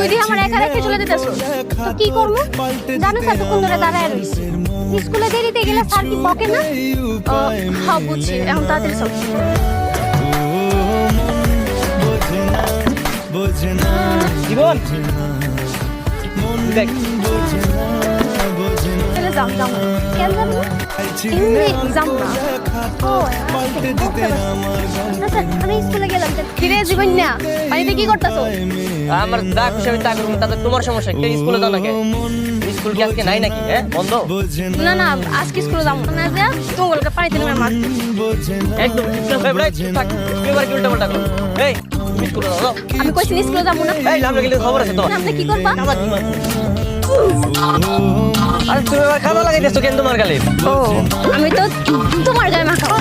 তুই দিয়ে আমার একা রেখে চলে যেতেছ তো কি করবো জানো স্যার তখন ধরে দাঁড়ায় রয়েছে স্কুলে দেরিতে গেলে স্যার কি বকে না হ্যাঁ বুঝছি এখন তাড়াতাড়ি চল জীবন দেখ চলে যাও যাও কেন যাবো এমনি যাবো না ও না স্যার আমি স্কুলে গেলাম ফিরে জীবন না বাড়িতে কি করতেছো আমার দা খুশি আমি তা করবো তাতে তোমার সমস্যা কে স্কুলে যাও না কে স্কুল কি আজকে নাই নাকি হ্যাঁ বন্ধ না না আজকে স্কুলে যাবো না যা তোমাকে পানিতে নেমে মার একদম থাক তুই এবার কি উল্টা পাল্টা করো এই তুমি স্কুলে যাও আমি কইছি স্কুলে যাবো না এই নামটা কিন্তু খবর আছে তোমার নামটা কি করবা আবার কি আরে তুমি এবার খাওয়া লাগাইতেছো কেন তোমার গালে ও আমি তো তোমার গায়ে মাখাবো